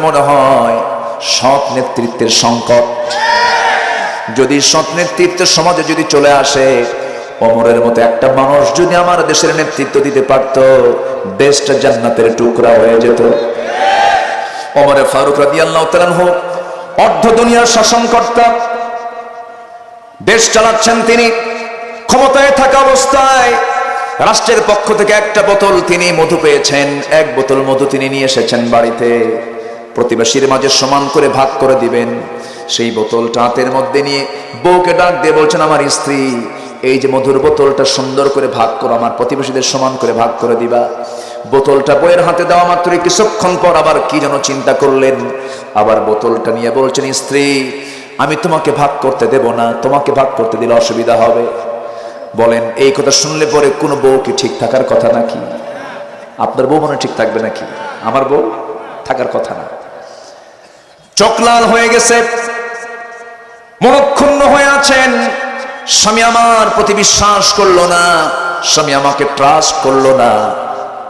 মনে হয় সৎ নেতৃত্বের সংকট। যদি সৎ নেতৃত্বের সমাজে যদি চলে আসে, ওমরের মতো একটা মানুষ যদি আমার দেশের নেতৃত্ব দিতে পারত, দেশটা জান্নাতের টুকরা হয়ে যেত। ওমরে ফারুক রাদিয়াল্লাহু তাআলা আনহু অর্ধ দুনিয়ার শাসনকর্তা, দেশ চালাচ্ছেন তিনি। ক্ষমতায় থাকা অবস্থায় রাষ্ট্রের পক্ষ থেকে একটা বোতল তিনি মধু পেয়েছেন, এক বোতল মধু তিনি নিয়ে এসেছেন বাড়িতে, প্রতিবেশীর মাঝে সমান করে ভাগ করে দিবেন। সেই বোতলটা হাতের মধ্যে নিয়ে বউকে ডাক দিয়ে বলছেন, আমার স্ত্রী, এই যে মধুর বোতলটা সুন্দর করে ভাগ করো, আমার প্রতিবেশীদের সমান করে ভাগ করে দিবা। বোতলটা বউয়ের হাতে দেওয়া মাত্র কিছুক্ষণ পর আবার কি যেন চিন্তা করলেন, আবার বোতলটা নিয়ে বলছেন, স্ত্রী, আমি তোমাকে ভাগ করতে দেব না, তোমাকে ভাগ করতে দিলে অসুবিধা হবে। বলেন, এই কথা শুনলে পরে কোনো বউ কি ঠিক থাকার কথা নাকি? আপনার বউ মনে ঠিক থাকবে নাকি? আমার বউ থাকার কথা না। চোখ লাল হয়ে গেছে, মনক্ষুণ্ণ হয়ে আছেন। স্বামী আমার প্রতি বিশ্বাস করলো না, স্বামী আমাকে ট্রাস্ট করলো না,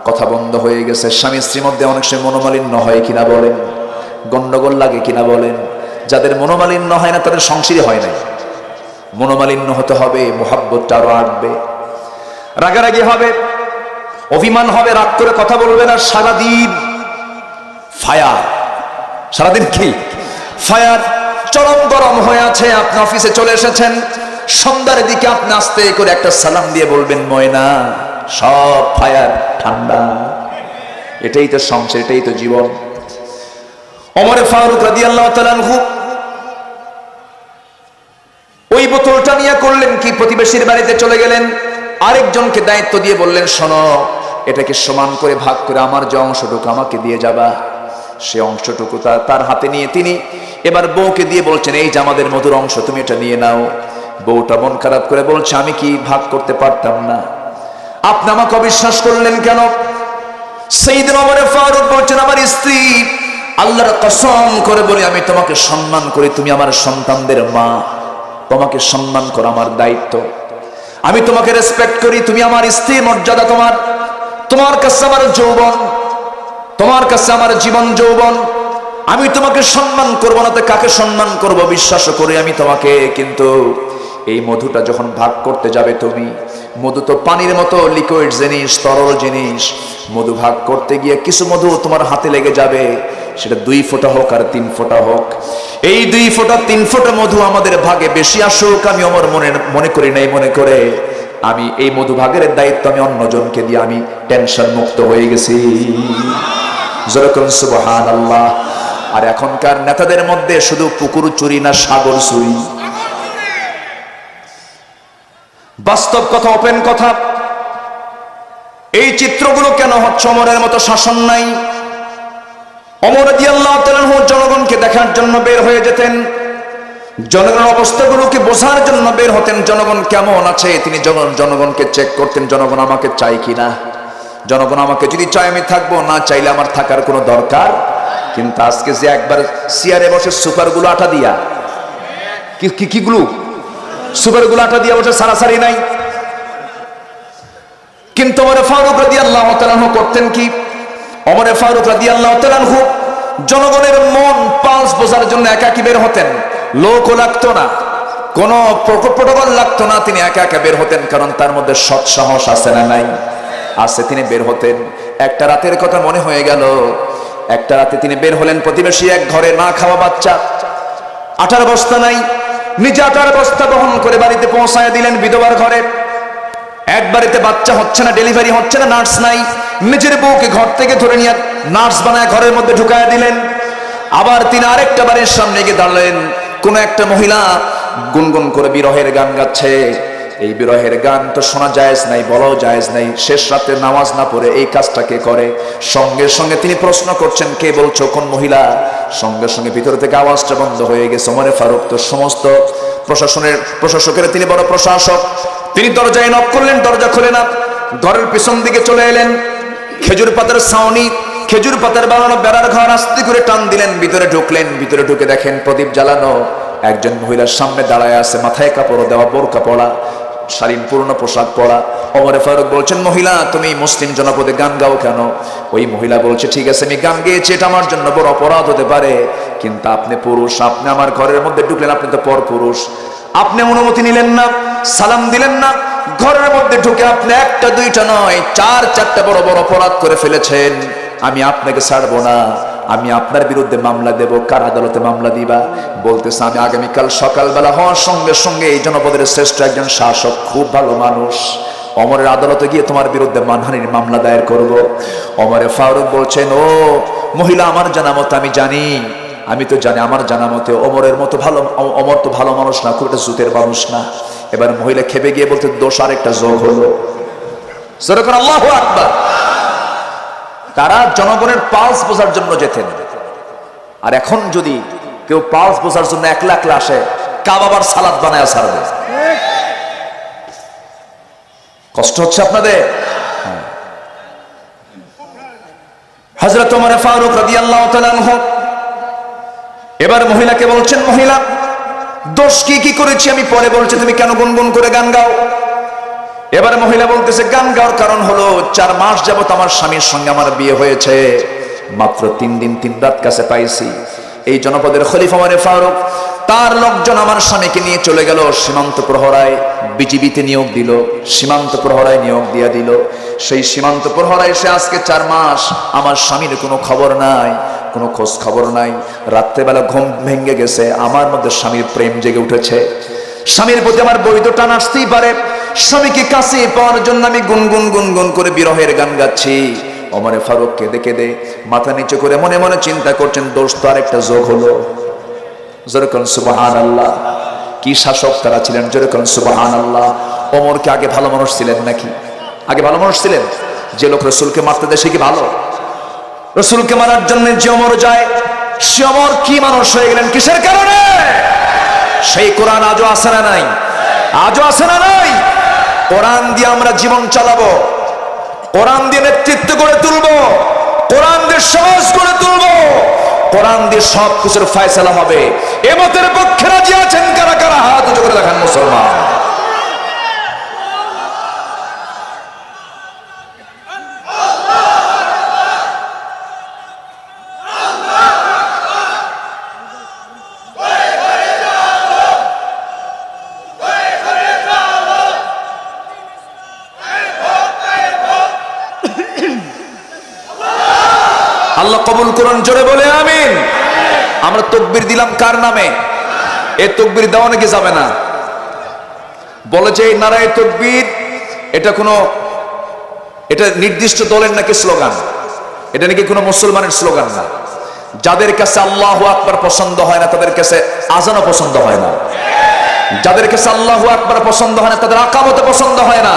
কথা বন্ধ হয়ে গেছে। স্বামী স্ত্রীর মধ্যে অনেক সময় মনোমালিন্য হয় কিনা বলেন, গন্ডগোল লাগে কিনা বলেন। যাদের মনোমালিন্য হয় না তাদের সংসারই হয় না। মনোমালিন্য হতে হবে, মোহাব্বতটা আরো আটবে। রাগারাগি হবে, অভিমান হবে, রাগ করে কথা বলবে না, সারাদিন ফায়ার। সারাদিন কি ফায়ার, চরম গরম হয়ে আছে। আপনি অফিসে চলে এসেছেন, সন্ধ্যার দিকে আপনি আস্তে করে একটা সালাম দিয়ে বলবেন, ময়না, সব ফায়ার ঠান্ডা। এটাই তো সংসার, এটাই তো জীবন। ওমরে ফারুক রাদিয়াল্লাহু তাআলা আনহু ওই বোতলটা নিয়ে করলেন কি, প্রতিবেশীর বাড়িতে চলে গেলেন, আরেকজনকে দায়িত্ব দিয়ে বললেন, শোনো, এটাকে সমান করে ভাগ করে আমার যে অংশটুকু আমাকে দিয়ে যাবা। সে অংশটুকু তার হাতে নিয়ে তিনি এবার বউকে দিয়ে বলছেন, এই যে আমাদের মধুর অংশ, তুমি এটা নিয়ে নাও। বউটা মন খারাপ করে বলছে, আমি কি ভাগ করতে পারতাম না? আপনি আমাকে অবিশ্বাস করলেন কেন? সাইয়েদনা ওমরে ফারুক বলছেন, আমার স্ত্রী, আল্লাহর কসম করে বলি, আমি তোমাকে সম্মান করি, তুমি আমার সন্তানদের মা, তোমাকে সম্মান করা আমার দায়িত্ব। আমি তোমাকে রেসপেক্ট করি, তুমি আমার স্ত্রী, মর্যাদা তোমার। তোমার কাছে আমার যৌবন, তোমার কাছে আমার জীবন যৌবন। আমি তোমাকে সম্মান করবো না তো কাকে সম্মান করব? বিশ্বাস করি আমি তোমাকে। কিন্তু এই মধুটা যখন ভাগ করতে যাবে তুমি, মধু তো পানির মতো লিকুইড জিনিস, তরল জিনিস। মধু ভাগ করতে গিয়ে কিছু মধু তোমার হাতে লেগে যাবে, সেটা 2 ফোঁটা হোক আর 3 ফোঁটা হোক। এই 2 ফোঁটা 3 ফোঁটা মধু আমাদের ভাগে বেশি আসুক, আমি আমার মনে করি নাই, মনে করে আমি এই মধু ভাগের দায়িত্ব আমি অন্যজনকে দিয়ে আমি টেনশন মুক্ত হয়ে গেছি। যেরকম সুবহানাল্লাহ। আর এখনকার নেতাদের মধ্যে শুধু পুকুর চুরি না, সাগর চুরি। বাস্তব কথা, ওপেন কথা। এই চিত্রগুলো কেন হচ্ছে? ওমরের মতো শাসন নাই। ওমর রাদিয়াল্লাহু তাআলা আনহু জনগণকে দেখার জন্য বের হয়ে যেতেন, জনগণের অবস্থাগুলোকে বোঝার জন্য বের হতেন। জনগণ কেমন আছে তিনি জনগণকে চেক করতেন, জনগণ আমাকে চাই কিনা। জনগণ আমাকে যদি চাই আমি থাকবো, না চাইলে আমার থাকার কোনো দরকার। কিন্তু আজকে যে একবার চেয়ারে বসে সুপারগুলো আটা দিয়া, কিগুলো সুপারগুলো আটা দিয়া বসে, সারাসারি নাই। কিন্তু ওমরে ফারুক রাদিয়াল্লাহু তাআলা আনহু করতেন কি? ওমরে ফারুক রাদিয়াল্লাহু তাআলা আনহু জনগণের মন পালস বোঝার জন্য একাকী বের হতেন। লোকও লাগতো না, কোনো প্রটোকল লাগতো না, তিনি একা একা বের হতেন। কারণ তার মধ্যে সৎ সাহস আছে না নাই? আছে। তিনি বের হতেন। একটা রাতের কথা মনে হয়ে গেল, একটা রাতে তিনি বের হলেন, প্রতিবেশী এক ঘরে না খাওয়া বাচ্চা, আটার বস্তা নাই, নিজে আটার বস্তা বহন করে বাড়িতে পৌঁছায় দিলেন বিধবার ঘরে। এক বাড়িতে বাচ্চা হচ্ছে না, ডেলিভারি হচ্ছে না, নার্স নাই, নিজের বউকে ঘর থেকে ধরে নিয়ে নার্স বানায় ঘরের মধ্যে ঢুকায় দিলেন। আবার তিনি আরেকটা বাড়ির সামনে গিয়ে দাঁড়ালেন, কোন একটা মহিলা গুনগুন করে বিরহের গান গাচ্ছে। এই বিরহের গান তো শোনা জায়েজ নাই, বলাও জায়েজ নাই। শেষ রাতে নামাজ না পড়ে এই কাজটা কে করে? সঙ্গে সঙ্গে তিনি প্রশ্ন করছেন, কে বলছো, কোন মহিলা? সঙ্গে সঙ্গে ভিতর থেকে আওয়াজটা বন্ধ হয়ে গেছে। ওমরে ফারুক তো সমস্ত প্রশাসকের তিনি বড় প্রশাসক। তিনি দরজায় নক করলেন, দরজা খুলে না। ঘরের পিছন দিকে চলে এলেন, খেজুর পাতার ছাউনি, খেজুর পাতার বানানো বেড়ার ঘর, আস্তে করে টান দিলেন, ভিতরে ঢুকলেন। ভিতরে ঢুকে দেখেন প্রদীপ জ্বালানো, একজন মহিলার সামনে দাঁড়ায় আছে, মাথায় কাপড় দেওয়া, বোরকা পরা, শালীন পূর্ণ পোশাক পরা। ওমর ফারুক বলছেন, মহিলা তুমি মুসলিম জনপদে গান গাও কেন? ওই মহিলা বলছে, ঠিক আছে আমি গান গেয়েছি, এটা আমার জন্য বড় অপরাধ হতে পারে, কিন্তু আপনি পুরুষ, আপনি আমার ঘরের মধ্যে ঢুকলেন, আপনি তো পর পুরুষ, আপনি অনুমতি নিলেন না, সালাম দিলেন না, ঘরের মধ্যে ঢুকে আপনি একটা দুইটা নয় 4-4টা বড় বড় অপরাধ করে ফেলেছেন। আমি আপনাকে ছাড়বো না, আমি আপনার বিরুদ্ধে মামলা দেব। কার আদালতে মামলা দিবা? বলতেছে, আমি আগামীকাল সকালবেলা হওয়ার সঙ্গে সঙ্গে এই জনপদের শ্রেষ্ঠ একজন শাসক, খুব ভালো মানুষ, ওমরের আদালতে গিয়ে তোমার বিরুদ্ধে মানহানির মামলা দায়ের করব। ওমরে ফারুক বলছেন, ও মহিলা, আমার জানা মতো আমি জানি, আমি তো জানি আমার জানা মতে ওমরের মতো ভালো, ওমর তো ভালো মানুষ না, খুব একটা জুতের মানুষ না। এবার মহিলা খেপে গিয়ে বলতে, দোষ আরেকটা যোগ হলো। যেরকম আল্লাহু আকবার। তারা জনগণের পালস বোঝার জন্য যেতেন, আর এখন যদি কেউ পালস বোঝার জন্য একলা একলা আসে, কাবাবার সালাদ বানায় ছাড়বে। কষ্ট হচ্ছে আপনাদের? হযরত ওমর ফারুক রাদিয়াল্লাহু তাআলা আনহু এবার মহিলাকে বলছেন, মহিলা দোষ কি কি করেছি আমি পরে বলছি, তুমি কেন গুনগুন করে গান গাও? এবার মহিলা বলতেছে, গান গাওয়ার কারণ হলো 4 মাস যাবত আমার স্বামীর সঙ্গে আমার বিয়ে হয়েছে, মাত্র 3 দিন 3 রাত কাছে পাইছি। এই জনপদের খলিফা ওমর ফারুক তার লোকজন আমার স্বামীকে নিয়ে চলে গেল সীমান্ত প্রহরায়, বিজিবিতে নিয়োগ দিল, সীমান্ত প্রহরায় নিয়োগ দিয়া দিল। সেই সীমান্ত প্রহরায় সে আজকে 4 মাস আমার স্বামীর কোনো খবর নাই, কোনো খোঁজ খবর নাই। রাত্রেবেলা ঘুম ভেঙে গেছে, আমার মধ্যে স্বামীর প্রেম জেগে উঠেছে, স্বামীর প্রতি আমার বৈধ টান আসতেই পারে, স্বামীকে কাছে পাওয়ার জন্য আমি গুনগুন গুনগুন করে বিরহের গান গাচ্ছি। ওমর ফারুক কেঁদে কেঁদে মাথা নিচু করে মনে মনে চিন্তা করছেন, দোষ তো আরেকটা যোগ হলো। যেরকম সুবহানাল্লাহ। কি শাসক তারা ছিলেন, যেরকম সুবহানাল্লাহ। ওমর কি আগে ভালো মানুষ ছিলেন নাকি? আগে ভালো মানুষ ছিলেন? যে লোক রাসূলকে মারতে দেয় সে কি ভালো? রাসূলকে মারার জন্য যে ওমর যায়, সে ওমর কি মানুষ হয়ে গেলেন? কিসের কারণে? সেই কোরআন আজও আছে না নাই? আজও আছে না নাই? কোরআন দিয়ে আমরা জীবন চালাবো, কোরআন দিয়ে নেতৃত্ব গড়ে তুলবো, কোরআন দিয়ে সমাজ গড়ে তুলবো, কোরআন দিয়ে সব কিছুর ফয়সালা হবে। এ মতের পক্ষে রাজি আছেন কারা কারা? হাত উঁচু করে দেখান মুসলমান। আল্লাহ কবুল করুন, জোরে বলে আমিন। আমরা তাকবীর দিলাম কার নামে? এই তাকবীর দেওয়া নাকি যাবে না? বলে যে এই নারায়ে তাকবীর এটা নির্দিষ্ট দলের নাকি স্লোগান, এটা নাকি কোনো মুসলমানের স্লোগান না। যাদের কাছে আল্লাহু আকবার পছন্দ হয় না তাদের কাছে আজানও পছন্দ হয় না, যাদের কাছে আল্লাহু আকবার পছন্দ হয় না তাদের আকামতে পছন্দ হয় না,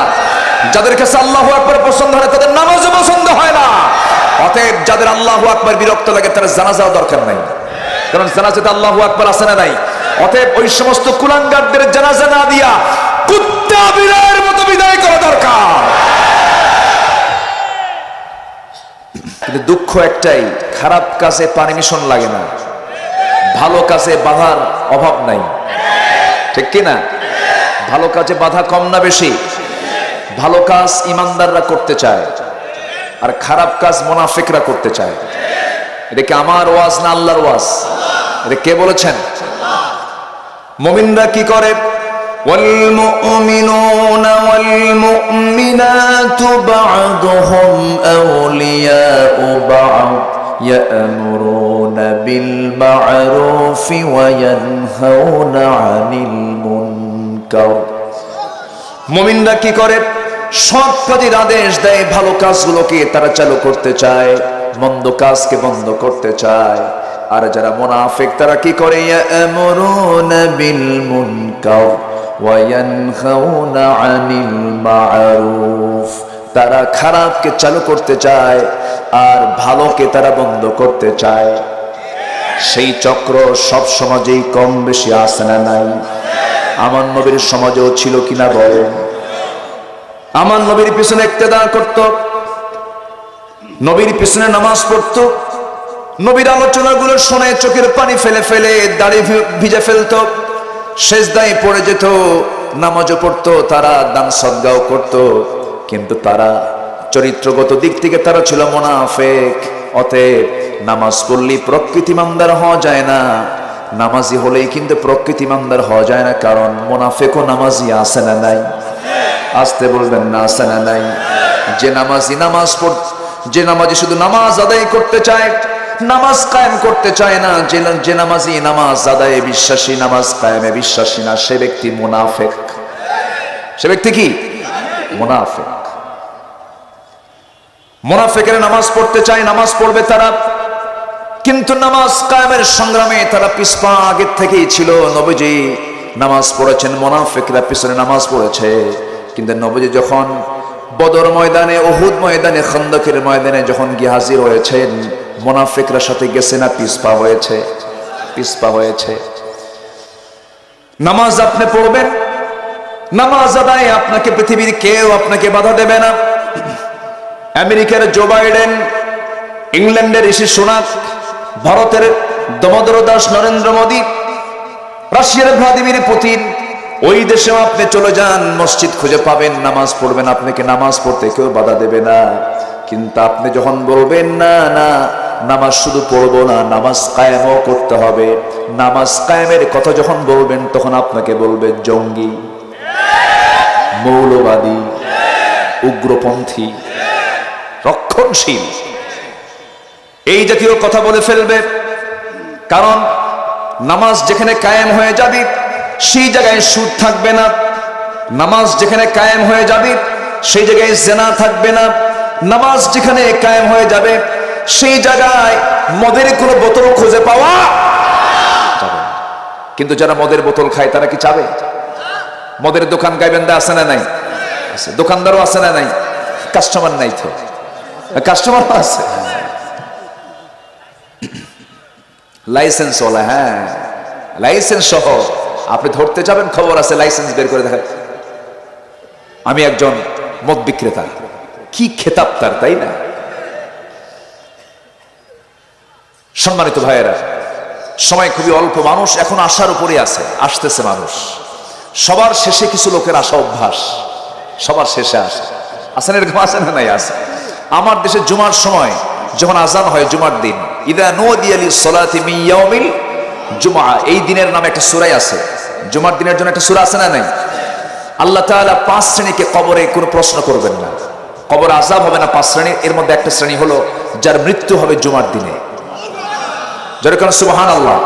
যাদের কাছে আল্লাহু আকবার পছন্দ হয় না তাদের নামাজও পছন্দ হয় না। অতএব যাদের আল্লাহু আকবার বিরক্ত লাগে তার জানাজাও দরকার নাই, কারণ জানাজাতে আল্লাহু আকবার আছে না নাই? অতএব ওই সমস্ত কুলাঙ্গারদের জানাজা না দিয়া কুত্তা বিড়ালের মতো বিদায় করা দরকার। কিন্তু দুঃখ একটাই, খারাপ কাজে পারমিশন লাগে না, ভালো কাজে বাধার অভাব নাই, ঠিক কি না? ভালো কাজে বাধা কম না বেশি? ভালো কাজ ইমানদাররা করতে চায়, আর খারাপ কাজ মুনাফিকরা করতে চায়। এটা কি আমার ওয়াজ না আল্লাহর ওয়াজ? এটা কে বলেছেন? মুমিনরা কি করে? ওয়াল মুমিনুনা ওয়াল মুমিনাতু বা'দুহুম আউলিয়াউ বা'দ ইয়া'মুরুনা বিল মা'রুফি ওয়া ইয়ানহাউনা আনিল মুনকার। মুমিনরা কি করে? সৎ কাজের আদেশ দেয়, ভালো কাজগুলোকে তারা চালু করতে চায়, মন্দ কাজকে বন্ধ করতে চায়। আর যারা মুনাফিক তারা কি করে? ইয়া'মুরুনা বিল মুনকার ওয়া ইয়ানহাউনা আনিল মা'রুফ। তারা খারাপকে চালু করতে চায় আর ভালোকে তারা বন্ধ করতে চায়। সেই চক্র সব সমাজেই কম বেশি আছে না নাই? আমার নবীর সমাজেও ছিল কিনা বলেন? আমার নবীর পিছনে ইক্তেদা করত, নবীর পিছনে নামাজ পড়ত, নবীর আলোচনাগুলো শুনে চোখের পানি ফেলে ফেলে দাড়ি ভিজে ফেলত, সেজদায় পড়ে যেত, নামাজও পড়তো, তারা দান সদগাও করতো, কিন্তু তারা চরিত্রগত দিক থেকে তারা ছিল মুনাফিক। অতএব নামাজ পড়লেই প্রকৃতি ইমানদার হওয়া যায় না, নামাজি হলেই কিন্তু প্রকৃতি ইমানদার হওয়া যায় না। কারণ মুনাফিকও নামাজি আছে না নাই? আসতে বলবেন না, আছে না নাই? যে নামাজি শুধু নামাজ আদায় করতে চায়, নামাজ কায়েম করতে চায় না, যে নামাজি নামাজ আদায়ে বিশ্বাসী, নামাজ কায়েমে বিশ্বাসী না, সে ব্যক্তি মুনাফিক। সে ব্যক্তি কি? মুনাফিক। মুনাফিকেরা নামাজ পড়তে চায়, নামাজ পড়বে তারা, কিন্তু নামাজ কায়েমের সংগ্রামে তারা পিছপা আগের থেকেই ছিল। নবীজি নামাজ পড়েছেন, মুনাফিকরা পিছনে নামাজ পড়েছে। কিন্তু নবীজি যখন বদর ময়দানে, উহুদ ময়দানে, খন্দকের ময়দানে যখন গিয়ে হাজির হয়েছেন, মুনাফিকরা সাথে গেছে না পিছপা হয়েছে? পিছপা হয়েছে। নামাজ আপনি পড়বেন, নামাজ আদায় আপনাকে পৃথিবীর কেউ আপনাকে বাধা দেবে না। আমেরিকার জো বাইডেন, ইংল্যান্ডের ঋষি সুনাক, ভারতের দামোদর দাস নরেন্দ্র মোদী, রাশিয়ার ভ্লাদিমির পুতিন, ওই দেশেও আপনি চলে যান, মসজিদ খুঁজে পাবেন, নামাজ পড়বেন, আপনাকে নামাজ পড়তে কেউ বাধা দেবে না। কিন্তু আপনি যখন বলবেন না না নামাজ শুধু পড়বো না, নামাজ কায়েমও করতে হবে, নামাজ কায়েমের কথা যখন বলবেন, তখন আপনাকে বলবে জঙ্গি, মৌলবাদী, উগ্রপন্থী, রক্ষণশীল, এই জাতীয় কথা বলে ফেলবে। কারণ নামাজ যেখানে কায়েম হয়ে যাবে সেই জায়গায় সুদ থাকবে না, নামাজ যেখানে কায়েম হয়ে যাবে সেই জায়গায় জেনা থাকবে না, নামাজ যেখানে কায়েম হয়ে যাবে সেই জায়গায় মদের কোনো বোতল খুঁজে পাওয়া যাবে। কিন্তু যারা মদের বোতল খায় তারা কি চাবে? মদের দোকান গাইবেন্দা আছে না নাই? আছে। দোকানদারও আছে না নাই? কাস্টমার নাই তো? কাস্টমার আছে, লাইসেন্স ওলা, হ্যাঁ লাইসেন্স সহ আপনি ধরতে যাবেন, খবর আছে, লাইসেন্স বের করে দেখা, আমি একজন মদ বিক্রেতা, কি খেতাব তার, তাই না? সম্মানিত ভাইয়েরা, সময় খুবই অল্প, মানুষ এখন আশার উপরে আছে, আসতেছে মানুষ। সবার শেষে কিছু লোকের আসা অভ্যাস, সবার শেষে আসে, আসেন এরকম আছে না নাই? আছে। আমার দেশে জুমার সময় যখন আজান হয়, জুমার দিন, ইদা নুদিয়া লিস-সালাতি মিন ইয়াউমিল জুমআ, এই দিনের নামে একটা সূরা আছে, জুমার দিনের জন্য একটা সূরা আছে না নাই? আল্লাহ তাআলা 5 শ্রেণীকে কবরে কোনো প্রশ্ন করবেন না, কবর আযাব হবে না 5 শ্রেণী। এর মধ্যে একটা শ্রেণী হলো যার মৃত্যু হবে জুমার দিনে। যারা কেন সুবহানাল্লাহ,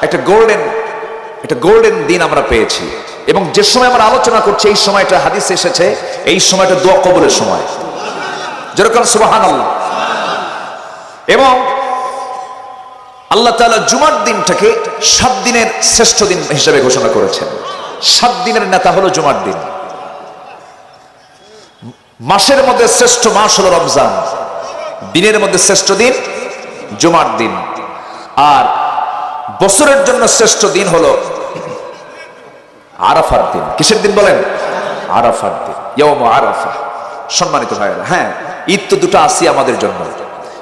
একটা গোল্ডেন দিন আমরা পেয়েছি। এবং যে সময় আমরা আলোচনা করছি এই সময়টা হাদিসে এসেছে, এই সময়টা দোয়া কবুলের সময়। যারা কেন সুবহানাল্লাহ। এবং আল্লাহ তাআলা জুমার দিনটাকে 7 দিনের শ্রেষ্ঠ দিন হিসেবে ঘোষণা করেছেন। 7 দিনের নেতা হলো জুমার দিন। মাসের মধ্যে শ্রেষ্ঠ মাস হলো রমজান, দিনের মধ্যে শ্রেষ্ঠ দিন জুমার দিন। আর বছরের জন্য শ্রেষ্ঠ দিন হলো আরাফার দিন। কিসের দিন বলেন? আরাফার দিন, ইয়াউম আরাফা। সম্মানিত ভাইয়েরা, হ্যাঁ ঈদ তো দুটো আসি আমাদের জন্য,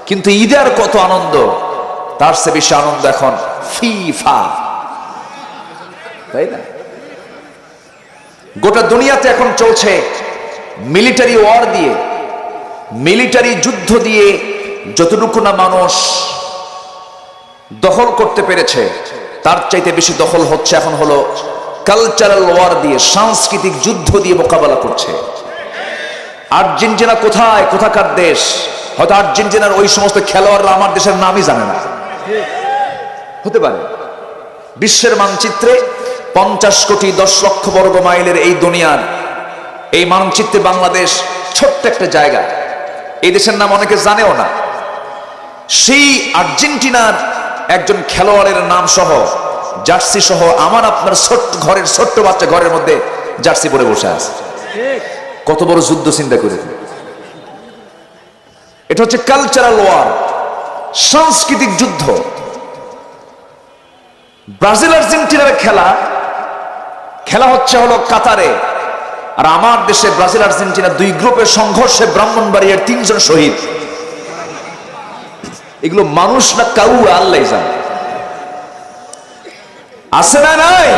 কিন্তু ঈদের কত আনন্দ, তার চেয়ে বেশি আনন্দ এখন ফিফা, তাই না? গোটা দুনিয়াতে এখন চলছে মিলিটারি ওয়ার দিয়ে, মিলিটারি যুদ্ধ দিয়ে যতটুকু না মানুষ দখল করতে পেরেছে, তার চাইতে বেশি দখল হচ্ছে এখন হলো কালচারাল ওয়ার দিয়ে, সাংস্কৃতিক যুদ্ধ দিয়ে মোকাবেলা করছে। আর্জেন্টিনা কোথায়, কোথাকার দেশ, হয়তো আর্জেন্টিনার ওই সমস্ত খেলোয়াড়রা আমার দেশের নামই জানে না, হতে পারে। বিশ্বের মানচিত্রে 50 কোটি 10 লক্ষ বর্গ মাইলের এই দুনিয়ার এই মানচিত্রে বাংলাদেশ ছোট্ট একটা জায়গা, এই দেশের নাম অনেকে জানেও না। সেই আর্জেন্টিনার একজন খেলোয়াড়ের নাম সহ, জার্সি সহ, আমার আপনার ঘরের ছোট্ট বাচ্চা ঘরের মধ্যে জার্সি পরে বসে আছে। কত বড় যুদ্ধ চিন্তা করে। এটা হচ্ছে কালচারাল ওয়ার, সাংস্কৃতিক যুদ্ধ। ব্রাজিল আর্জেন্টিনার খেলা হচ্ছে হলো কাতারে, আর আমার দেশে ব্রাজিল আর্জেন্টিনা 2 গ্রুপের সংঘর্ষে ব্রাহ্মণবাড়িয়ার 3 জন শহীদ। এগুলো মানুষ না কাউ, আল্লাহ জানে। আছে না নাই?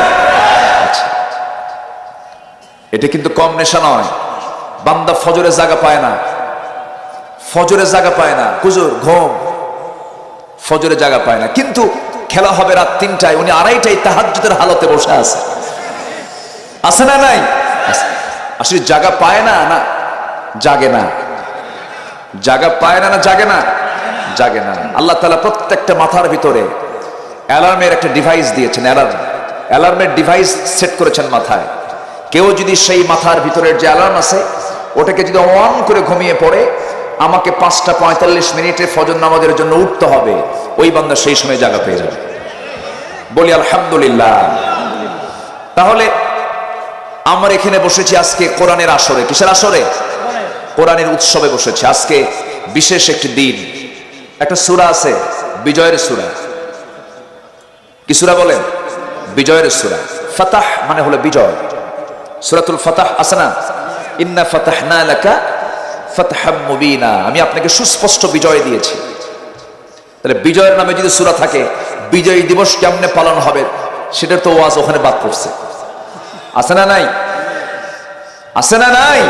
এটা কিন্তু কম নেশা নয়। বান্দা ফজরে জাগা পায় না, ফজরে জাগা পায় না, হুজুর ঘুম, ফজরে জাগা পায় না, কিন্তু খেলা হবে রাত 3টায়, উনি 2:30টায় তাহাজ্জুদের হালতে বসে আছে। আছে না নাই? আসলে জাগা পায় না, না জাগে না, জাগা পায় না, না জাগে না, জাগে না। আল্লাহ তাআলা প্রত্যেকটা মাথার ভিতরে অ্যালার্মের একটা ডিভাইস দিয়েছেন, অ্যালার্মের ডিভাইস সেট করেছেন মাথায়। কেউ যদি সেই মাথার ভিতরের যে অ্যালার্ম আছে ওটাকে যদি অন করে ঘুমিয়ে পড়ে, আমাকে 5:45 ফজর নামাজের জন্য উঠতে হবে, ওই বান্দা সেই সময় জায়গা পেয়ে যাবে। বলি আলহামদুলিল্লাহ। তাহলে আমরা এখানে বসেছি আজকে কোরআনের আসরে। কিসের আসরে? কোরআনের উৎসবে বসেছি। আজকে বিশেষ একটি দিন। একটা সূরা আছে বিজয়ের সূরা। কি সূরা বলেন? বিজয়ের সূরা। ফাতাহ মানে হলো বিজয়। সূরাতুল ফাতাহ আছে না? ইন্না ফাতাহনা লাকা ফাতহাম মুবিনা, আমি আপনাকে সুস্পষ্ট বিজয় দিয়েছি। তাহলে বিজয়ের নামে যদি সূরা থাকে, বিজয় দিবস কেমনে পালন হবে সেটার তো ওয়াজ ওখানে বাদ পড়ছে। আছে না নাই? আছে না নাই?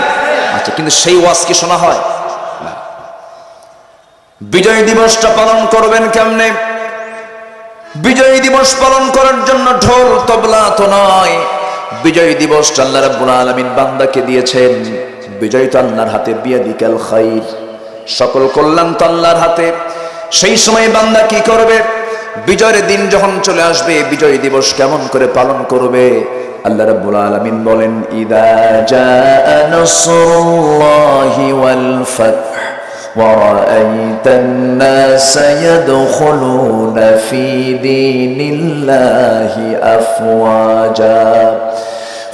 আচ্ছা, কিন্তু সেই ওয়াজ কি শোনা হয়? বিজয় দিবসটা পালন করবেন কেমনে? বিজয় দিবস পালন করার জন্য ঢোল তবলা তো নয়। বিজয় দিবসটা আল্লাহ রাব্বুল আলামিন বান্দাকে দিয়েছেন। বিজয় তো আল্লাহর হাতে, বিয়াদিকাল খাইর, সকল কল্যাণ তো আল্লাহর হাতে। সেই সময় বান্দা কি করবে? বিজয়ের দিন যখন চলে আসবে, বিজয় দিবস কেমন করে পালন করবে? আল্লাহ রাব্বুল আলামিন বলেন, ইদা জাআ নাসরুল্লাহি ওয়াল ফাতহ ওয়া রাআইতান নাসা ইয়াদখুলুনা ফি দীনিল্লাহি আফওয়াজা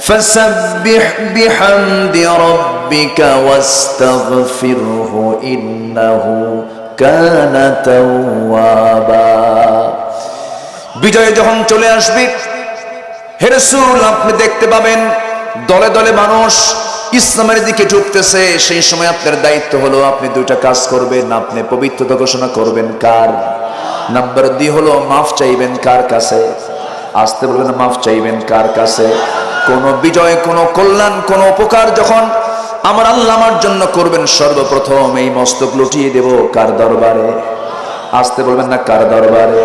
ফাসাব্বিহ বিহামদি রাব্বিকা ওয়াস্তাগফিরহু ইন্নাহু কানা তাওয়াবা। বিজয় যখন চলে আসবে, হে রাসূল আপনি দেখতে পাবেন দলে দলে মানুষ ইসলামের দিকে ঢুকতেছে। সেই সময় আপনার দায়িত্ব হলো আপনি দুইটা কাজ করবেন। আপনি পবিত্রতা ঘোষণা করবেন কার? নাম্বার 2 হলো মাফ চাইবেন কার কাছে? আসতে বলবেন, মাফ চাইবেন কার কাছে? কোন বিজয়, কোন কল্যাণ, কোন উপকার যখন আমার আল্লাহ আমার জন্য করবেন, সর্বপ্রথম এই মস্তক লুটিয়ে দেব কার দরবারে? আসতে বলবেন না, কার দরবারে?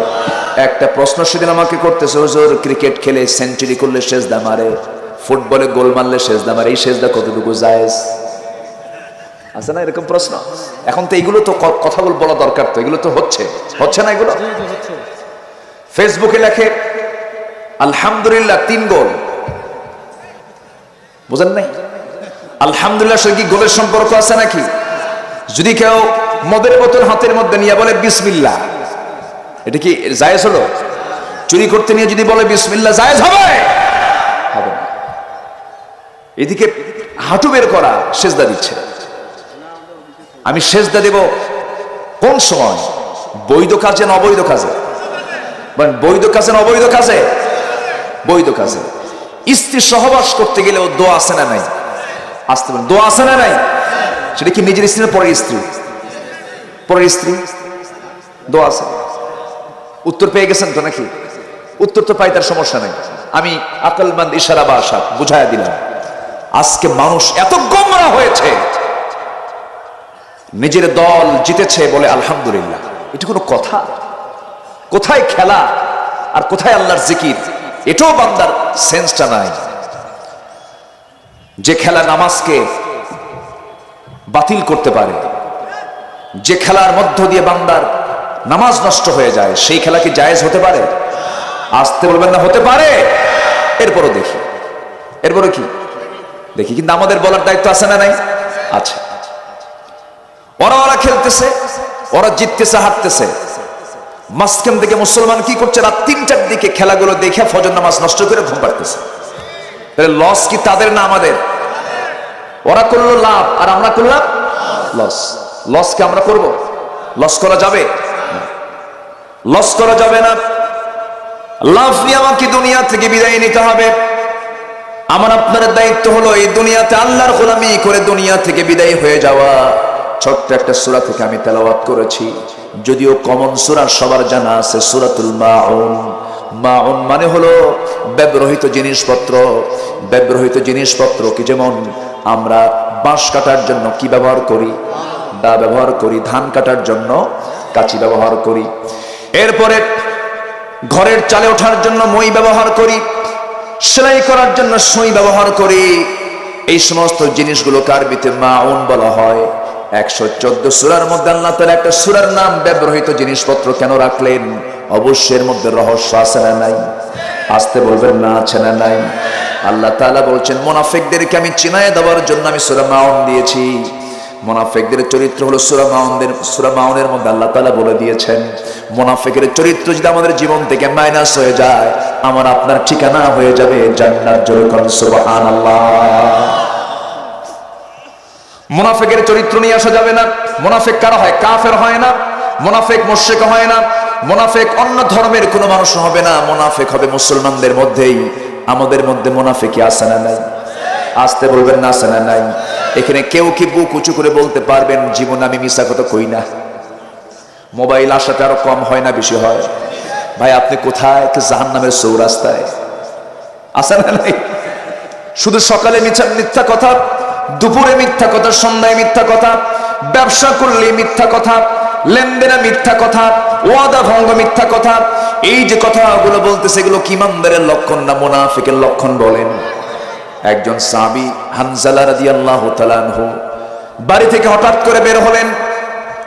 একটা প্রশ্ন সেদিন আমাকে করতেছে, হুজুর ক্রিকেট খেলে সেঞ্চুরি করলে সেজদা মারে, ফুটবলে গোল মারলে সেজদা মারে, এই সেজদা কতটুকু জায়েজ? আছে না এরকম প্রশ্ন? এখন তো এগুলো তো কথাগুলো বলা দরকার, তো এগুলো তো হচ্ছে না এগুলো। ফেসবুকে লেখে আলহামদুলিল্লাহ 3 গোল, বুঝেন নাই? আলহামদুলিল্লাহ সঙ্গে কি গোলের সম্পর্ক আছে নাকি? যদি কেউ মদের বোতল হাতের মধ্যে নিয়ে বলে বিসমিল্লাহ, এটা কি জায়েজ হলো? চুরি করতে নিয়ে যদি বলে বিসমিল্লাহ, জায়েজ হবে? হবে না। এদিকে হাঁটু বের করা সেজদা দিচ্ছে। আমি সেজদা দেব কোন সময়? বৈধ কাজে না অবৈধ কাজে? বৈধ কাজে না অবৈধ কাজে? বৈধ কাজে। স্ত্রী সহবাস করতে গেলেও দোয়া আছে না নাই? আসতে বলেন, দোয়া আছে না নাই? সেটা কি নিজের স্ত্রী না পরের স্ত্রী? পরের স্ত্রী, দোয়া আছে। উত্তর পেয়ে গেছেন তো নাকি? উত্তর তো পাই, তার সমস্যা নাই। আমি আকলমন্দ ইশারা বা আশা বুঝাইয়া দিলাম। আজকে মানুষ এত গোমরা হয়েছে, নিজের দল জিতেছে বলে আলহামদুলিল্লাহ, এটা কোনো কথা? কোথায় খেলা আর কোথায় আল্লাহর জিকির? এটাও বান্দার সেন্সটা নাই। যে খেলা নামাজকে বাতিল করতে পারে, যে খেলার মধ্য দিয়ে বান্দার নামাজ নষ্ট হয়ে যায়, সেই খেলা কি জায়েজ হতে পারে? আসতে বলবেন না, হতে পারে। এরপরও দেখি, এরপরও কি দেখি, কিন্তু আমাদের বলার দায়িত্ব আছে না নাই? আছে। ওরা খেলতেছে, ওরা জিততেছে, হারতেছে, মাঝখান থেকে মুসলমান কি করছে? রাত 3টার দিকে খেলাগুলো দেখে ফজর নামাজ নষ্ট করে ঘুম পাড়তেছে। তাহলে লস কি তাদের না আমাদের? ওরা করলো লাভ আর আমরা করলাম লস। লস কি আমরা করব? লস করা যাবে? লস করা যাবে না। লাভ নিয়ে আমাকে দুনিয়া থেকে বিদায় নিতে হবে। আমার আপনার দায়িত্ব হলো এই দুনিয়াতে আল্লাহর গোলামি করে দুনিয়া থেকে বিদায় হয়ে যাওয়া। ছোট্ট একটা সূরা থেকে আমি তেলাওয়াত করেছি, যদিও কমন সূরা সবার জানা আছে, সূরাতুল মাউন। মাউন মানে হলো ব্যবহৃত জিনিসপত্র। ব্যবহৃত জিনিসপত্র কি, যেমন আমরা বাঁশ কাটার জন্য কি ব্যবহার করি? দা ব্যবহার করি। ধান কাটার জন্য কাঁচি ব্যবহার করি। এরপরে ঘরের চালে ওঠার জন্য মই ব্যবহার করি। সেলাই করার জন্য সুই ব্যবহার করি। এই সমস্ত জিনিসগুলোকে আরবিতে মাউন বলা হয়। 114 সূরার মধ্যে আল্লাহ তাআলা একটা সূরার নাম ব্যবহৃত জিনিসপত্র কেন রাখলেন? অবশ্যই এর মধ্যে রহস্য আছে না নাই? আসতে বলবেন না, আছে না নাই? আল্লাহ তাআলা বলছেন মুনাফিকদেরকে আমি চিনায়ে দেওয়ার জন্য আমি সূরা মাউন দিয়েছি। মুনাফিকদের চরিত্র হলো সূরা মাউনের মধ্যে আল্লাহ তাআলা বলে দিয়েছেন, মুনাফিকের চরিত্র যদি আমাদের জীবন থেকে মাইনাস হয়ে যায়, আমার আপনার ঠিকানা হয়ে যাবে জান্নাত। জোরে বলুন সুবহানাল্লাহ। মুনাফিকের চরিত্র নিয়ে আসা যাবে না। মুনাফিক কারা হয়? কাফের হয় না, মুনাফিক মুশরিক হয় না, মুনাফিক অন্য ধর্মের কোনো মানুষ হবে না। মুনাফিক হবে মুসলমানদের মধ্যেই। আমাদের মধ্যে মুনাফিকি আছে না নাই? আসতে বলবেন না, আছে না নাই? এখানে কেউ কি বুক উঁচু করে বলতে পারবেন জীবনে আমি মিশা কথা কই না? মোবাইল আসাতে আরো কম হয় না বেশি হয়? ভাই আপনি কোথায়? জাহান্নামের চৌরাস্তায়। আছে না নাই? শুধু সকালে মিথ্যা কথা, দুপুরে মিথ্যা কথা, সন্ধ্যায় মিথ্যা কথা, ব্যবসা করলে মিথ্যা কথা, লেনদেনে মিথ্যা কথা, ওয়াদা ভঙ্গ মিথ্যা কথা। এই যে কথাগুলো বলতেছে এগুলো কি ইমানদারের লক্ষণ না মুনাফিকের লক্ষণ বলেন? একজন সাহাবী হানজালা রাদিয়াল্লাহু তাআলা আনহু বাড়ি থেকে হঠাৎ করে বের হলেন,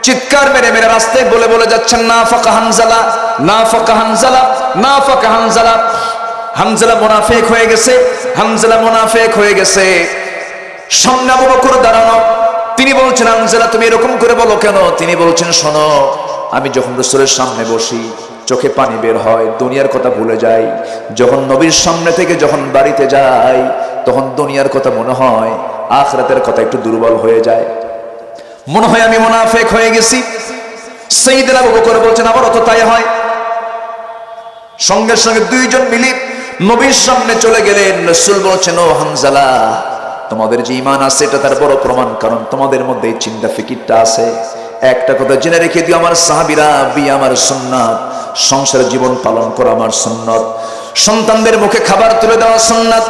চিৎকার মেরে মেরে রাস্তায় বলে যাচ্ছেন নাফাকা হানজালা, নাফাকা হানজালা, নাফাকা হানজালা। হানজালা মুনাফিক হয়ে গেছে, হানজালা মুনাফিক হয়ে গেছে। সামনে আবু বকর দাঁড়ানো, তিনি বলছেন হানজালা তুমি এরকম করে বলো কেন? তিনি বলছেন শোনো, আমি যখন রাসূলের সামনে বসি চোখে পানি বের হয়, দুনিয়ার কথা ভুলে যাই। যখন নবীর সামনে থেকে যখন বাড়িতে যাই তখন দুনিয়ার কথা মনে হয়, আখিরাতের কথা একটু দুর্বল হয়ে যায়, মনে হয় আমি মুনাফিক হয়ে গেছি। সাইয়েদনা আবু বকর বলছেন আমারও তো তাই হয়। সঙ্গে সঙ্গে দুইজন মিলে নবীর সামনে চলে গেলেন। রাসূল বলছেন ও হানজালা, তোমাদের যে ঈমান আছে এটা তার বড় প্রমাণ, কারণ তোমাদের মধ্যে এই চিন্তা ফিকিরটা আছে। একটা কথা জেনে রেখে দিও, আমার সাহাবীরা বিয়ে আমার সুন্নাত, সংসার জীবন পালন করা আমার সুন্নাত, সন্তানদের মুখে খাবার তুলে দেওয়া সুন্নাত,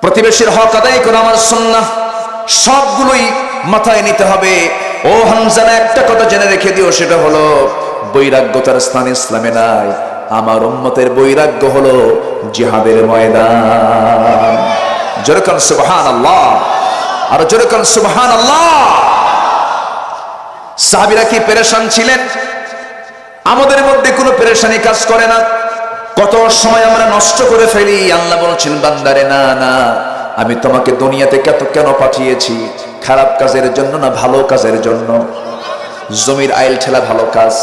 প্রতিবেশীর হক আদায় করা আমার সুন্নাহ। সবগুলোই মাথায় নিতে হবে। ও হানজালা একটা কথা জেনে রেখে দিও, সেটা হলো বৈরাগ্যতার স্থান ইসলামে নাই। আমার উম্মতের বৈরাগ্য হলো জিহাদের ময়দান। জোরে বলুন সুবহানাল্লাহ, আর জোরে বলুন সুবহানাল্লাহ। সাহাবীরা কি পেরেশান ছিলেন? আমাদের মধ্যে কোনো পেরেশানি কাজ করে না। কত সময় আমরা নষ্ট করে ফেলি। আল্লাহ বলছেন বান্দারে না না, আমি তোমাকে দুনিয়াতে কেন পাঠিয়েছি? খারাপ কাজের জন্য না ভালো কাজের জন্য? জমির আইল ঠেলা ভালো কাজ,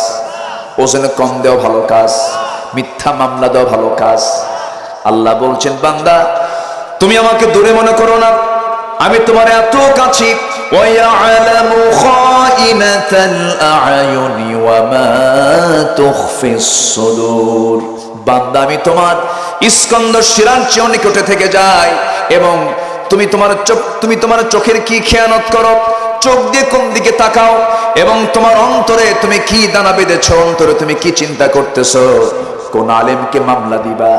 ওজনে কম দেওয়া ভালো কাজ, মিথ্যা মামলা দেওয়া ভালো কাজ। আল্লাহ বলছেন বান্দা তুমি আমাকে দূরে মনে করো না, আমি তোমার এত কাছে। وَيَعْلَمُ خَائِنَةَ الْأَعْيُنِ وَمَا تُخْفِي الصُّدُورُ। বান্দা আমি তোমার স্কন্দ শিরার চেয়ে নিকটে থেকে যাই, এবং তুমি তোমার চোখের কি খেয়ানত করো, চোখ দিয়ে কোন দিকে তাকাও, এবং তোমার অন্তরে তুমি কি দানা বেঁধেছো, অন্তরে তুমি কি চিন্তা করতেছো, কোন আলেমকে মামলা দিবা,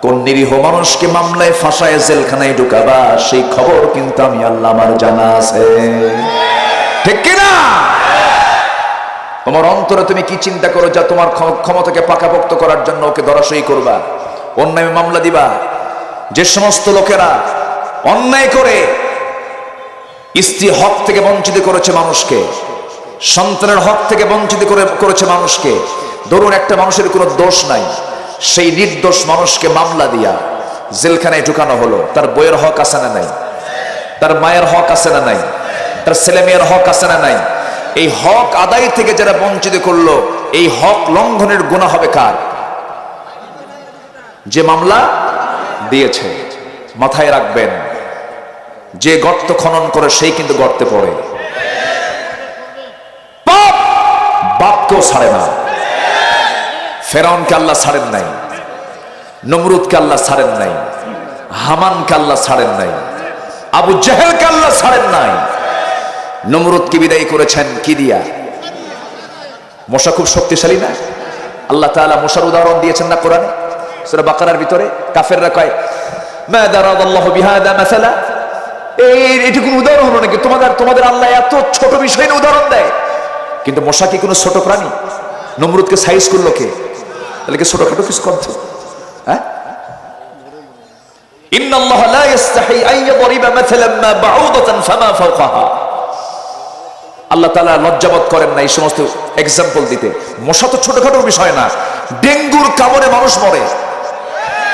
কোন নিরীহ মানুষকে মামলায় ফাঁসায় জেলখানায় ঢুকাবা, সেই খবর কিন্তু আমি আল্লাহ আমার জানা আছে। ঠিক কিনা? তোমার অন্তরে তুমি কি চিন্তা করো, যা তোমার ক্ষমতাকে পাকাপোক্ত করার জন্য ওকে ধরাশয়ী করবা, অন্যায় মামলা দিবা। যে সমস্ত লোকেরা অন্যায় করে স্ত্রী হক থেকে বঞ্চিত করেছে মানুষকে, সন্তানের হক থেকে বঞ্চিত করেছে মানুষকে, ধরুন একটা মানুষের কোনো দোষ নাই, সেই নির্দোষ মানুষকে মামলা দিয়া জেলখানায় ঢুকানো হলো, তার বইয়ের হক আছে না নাই? তার মায়ের হক আছে না নাই? তার ছেলে মেয়ের হক আছে না নাই? এই হক আদায় থেকে যারা বঞ্চিত করলো, এই হক লঙ্ঘনের গুনাহ হবে কার? যে মামলা দিয়েছে। মাথায় রাখবেন, যে গর্ত খনন করে সেই কিন্তু গর্তে পড়ে। পাপ বাপকেও ছাড়ে না। ফেরাউনকে আল্লাহ ছাড়েন নাই, নমরুদকে আল্লাহ ছাড়েন নাই, হামানকে আল্লাহ ছাড়েন নাই, আবু জেহেলকে আল্লাহ ছাড়েন নাই। নমরুদকে বিদায় করেছেন কি দিয়া? মশা খুব শক্তিশালী না? আল্লাহ তাআলা মশার উদাহরণ দিয়েছেন না কোরআনে, সূরা বাকারার ভিতরে। কাফেররা কয় মা দারাদাল্লাহু বিহাদা মাসালা, এটা কোন উদাহরণ হলো নাকি? তোমাদের আল্লাহ এত ছোট বিষয় নিয়ে উদাহরণ দেয়। কিন্তু মশা কি কোনো ছোট প্রাণী? নমরুদকে সাইজ করলো কে? তাহলে কি ছোটখাটো কিছু করছে? হ্যাঁ, ইন্নাল্লাহা লা ইস্তাহি আন ইয়াদরিবা মাসালান মা বাউদাতান ফামা ফাওকাহা। আল্লাহ তাআলা লজ্জাবোধ করেন না এই সমস্ত এক্সাম্পল দিতে। মশা তো ছোটখাটো বিষয় না, ডেঙ্গুর কামড়ে মানুষ মরে।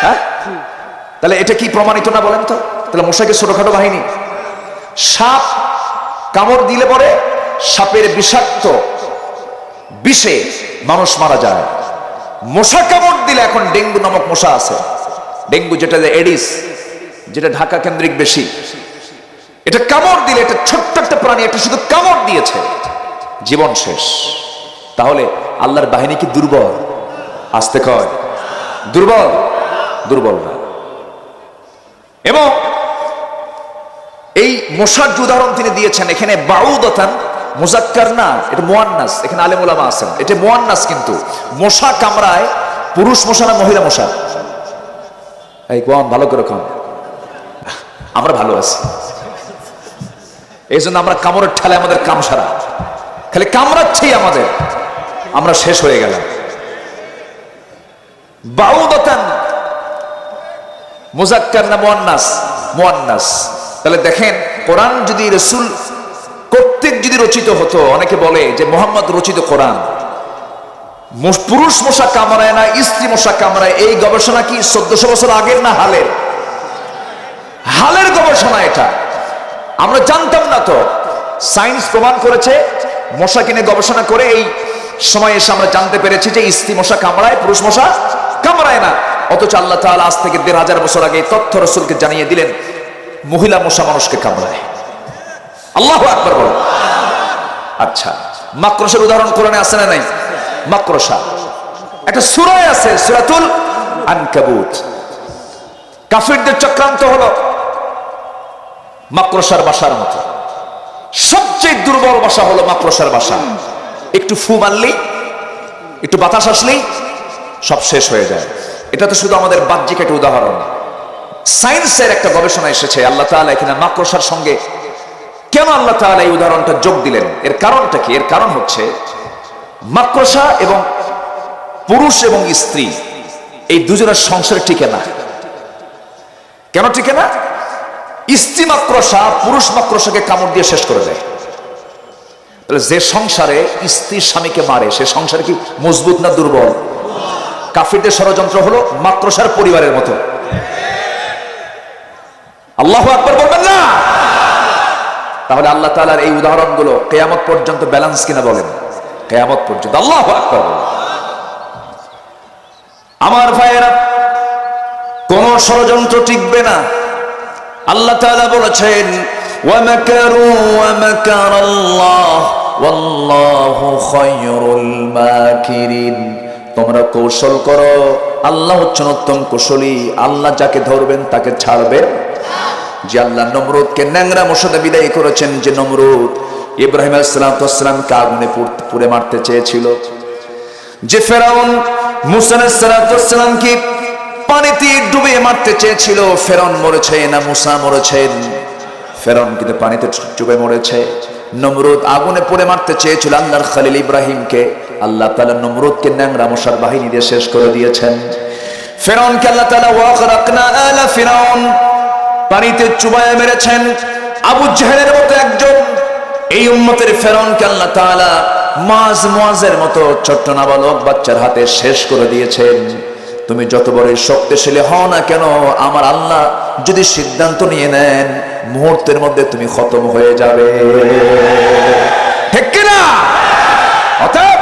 হ্যাঁ, তাহলে এটা কি প্রমাণিত না বলেন তো? তাহলে মশাকে ছোটখাটো বাহিনী? সাপ কামড় দিলে পরে সাপের বিষাক্ত বিষে মানুষ মারা যায়। মশা কামড় দিলে, এখন ডেঙ্গু নামক মশা আছে, ডেঙ্গু যেটা এডিস, যেটা ঢাকা কেন্দ্রিক বেশি, এটা কামড় দিলে, এটা ছোট্ট একটা প্রাণী, এটা শুধু কামড় দিয়েছে, জীবন শেষ। তাহলে আল্লাহর বাহিনী কি দুর্বল? আসতে কয় দুর্বল? দুর্বল না। এবং এই মশার যে উদাহরণ তিনি দিয়েছেন এখানে বাউদাতান মুজাক্কার না, এটা মুয়ান্নাস। এখানে আলেম ওলামা আছেন, এটা মুয়ান্নাস। কিন্তু মশা কামড়ায় পুরুষ মশা না মহিলা মশা? এই কোন ভালো করে খান, আমরা ভালো আছি, এই জন্য আমরা কামড়ের ঠেলায় আমাদের কাম সারা, খালি কামড়াচ্ছেই আমাদের, আমরা শেষ হয়ে গেলাম। বাউদাতান মুজাক্কার না মুয়ান্নাস? মুয়ান্নাস। তাহলে দেখেন, কোরআন যদি রাসূল কর্তৃক যদি রচিত হতো, অনেকে বলে যে মুহাম্মদ রচিত কোরআন, পুরুষ মশা কামড়ায় না স্ত্রী মশা কামড়ায়, এই গবেষণা কি 1400 বছর আগের না হালের? হালের গবেষণা এটা, আমরা জানতাম না তো। সায়েন্স প্রমাণ করেছে, মশা কিনে গবেষণা করে এই সময় এসে আমরা জানতে পেরেছি যে স্ত্রী মশা কামড়ায়, পুরুষ মশা কামড়ায় না। অথচ আল্লাহ তাআলা আজ থেকে 1500 বছর আগে তথ্য রাসূলকে জানিয়ে দিলেন মহিলা মশা মানুষকে কামড়ায়। আল্লাহু আকবার বলো। আচ্ছা, মাকড়সার উদাহরণ কোরআনে আছে না নাই? মাকড়সা একটা সূরায় আছে, সূরাতুল আনকাবুত। কাফিরদের চক্রান্ত হলো মাকড়সার বাসার মতো। সবচেয়ে দুর্বল বাসা হলো মাকড়সার বাসা। একটু ফু মারলেই, একটু বাতাস আসলেই সব শেষ হয়ে যায়। এটা তো শুধু আমাদের বাহ্যিক একটা উদাহরণ। সায়েন্সের একটা গবেষণা এসেছে, আল্লাহ তাআলা এখানে মাকড়সার সঙ্গে কেন আল্লাহ তাআলা এই উদাহরণটা যোগ দিলেন, এর কারণটা কি? এর কারণ হচ্ছে মাকড়সা এবং পুরুষ এবং স্ত্রী এই দুজনের সংসার টিকে না। কেন টিকে না? স্ত্রী মাকড়সা পুরুষ মাকড়সাকে কামড় দিয়ে শেষ করে দেয়। তাহলে যে সংসারে স্ত্রী স্বামীকে মারে, সে সংসার কি মজবুত না দুর্বল? কাফিরদের ষড়যন্ত্র হলো মাকড়সার পরিবারের মতো। আল্লাহু আকবার বলবেন না? তাহলে আল্লাহ তাআলার এই উদাহরণগুলো কিয়ামত পর্যন্ত ব্যালেন্স কিনা বলেন? কিয়ামত পর্যন্ত। আল্লাহু আকবার বলেন। আমার ভাইয়েরা, কোন ষড়যন্ত্র টিকবে না। আল্লাহ তাআলা বলেছেন ওয়া মাকারু ওয়া মাকারাল্লাহ ওয়াল্লাহু খায়রুল মাকিরিন। তোমরা কৌশল করো, আল্লাহ হচ্ছেন উত্তম কুশলী। আল্লাহ যাকে ধরবেন তাকে ছাড়বেন। যে আল্লাহ নমরুদকে ন্যাংরা মশাতে বিদায় করেছেন, যে নমরুদ ইব্রাহিম আলাইহিস সালামকে আগুনে পুড়ে মারতে চেয়েছিল, যে ফেরাউন মুসা আলাইহিস সালামকে পানিতে ডুবে মারতে চেয়েছিল, ফেরাউন মরেছে না মুসা মরেছেন? ফেরাউন কিন্তু পানিতে ডুবে মরেছে। নমরুদ আগুনে পুড়ে মারতে চেয়েছিল আল্লাহর খলিল ইব্রাহিমকে, আল্লাহ তাআলা নমরুদকে ন্যাংরা মশার বাহিনী দিয়ে শেষ করে দিয়েছেন। ফেরাউনকে আল্লাহ তাআলা ওয়াগরাকনা আলা ফিরাউন পানিতে চুবায়ে মেরেছেন। আবু জাহেলের মতো একজন এই উম্মতের ফেরাউনকে আল্লাহ তাআলা মুআজের মতো ছোট্ট নাবালক বাচ্চার হাতে শেষ করে দিয়েছেন। তুমি যত বড় শক্তিশালী হও না কেন, আমার আল্লাহ যদি সিদ্ধান্ত নিয়ে নেন, মুহূর্তের মধ্যে তুমি খতম হয়ে যাবে। ঠিক কি না? অতএব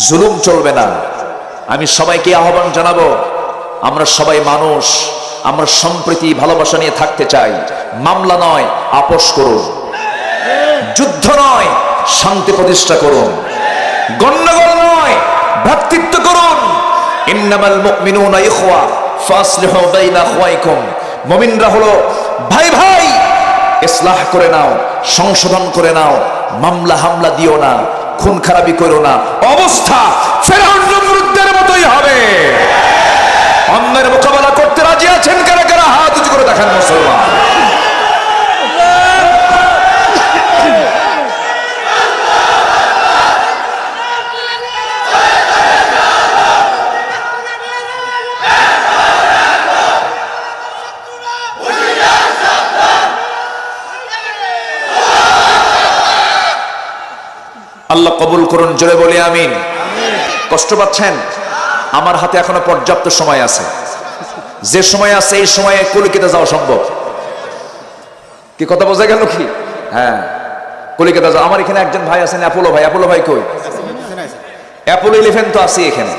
জুলুম চলবে না। আমি সবাইকে আহ্বান জানাবো, আমরা সবাই মানুষ, আমরা সম্প্রীতি ভালোবাসা নিয়ে থাকতে চাই। মামলা নয় আপোষ করুন, যুদ্ধ নয় শান্তি প্রতিষ্ঠা করুন, গন্ডগোল নয় ভ্রাতৃত্ব করুন। ইন্নামাল মুমিনুনা ইখওয়া ফাসলিহু বাইনা আখওয়াইকুম। মুমিনরা হলো ভাই ভাই, ইসলাহ করে নাও, সংশোধন করে নাও, মামলা হামলা দিও না। খুন খারাপি করো না, অবস্থা ফেরাউন নমরুদের মতোই হবে। অন্যের মোকাবেলা করতে রাজি আছেন কারা কারা? হাত উঁচু করে দেখান মুসলমান। আল্লাহ কবুল করুন, জোরে বলি আমিন। কষ্ট পাচ্ছেন? আমার হাতে এখনো পর্যাপ্ত সময় আছে। যে সময় আছে এই সময়ে কলিকাতা যাওয়া সম্ভব। কি কথা বোঝা গেল কি? হ্যাঁ, কলিকাতা যাওয়া। আমার এখানে একজন ভাই আছেন, অ্যাপোলো ভাই। অ্যাপোলো ভাই কই? অ্যাপোলো 11 তো আছে এখানে।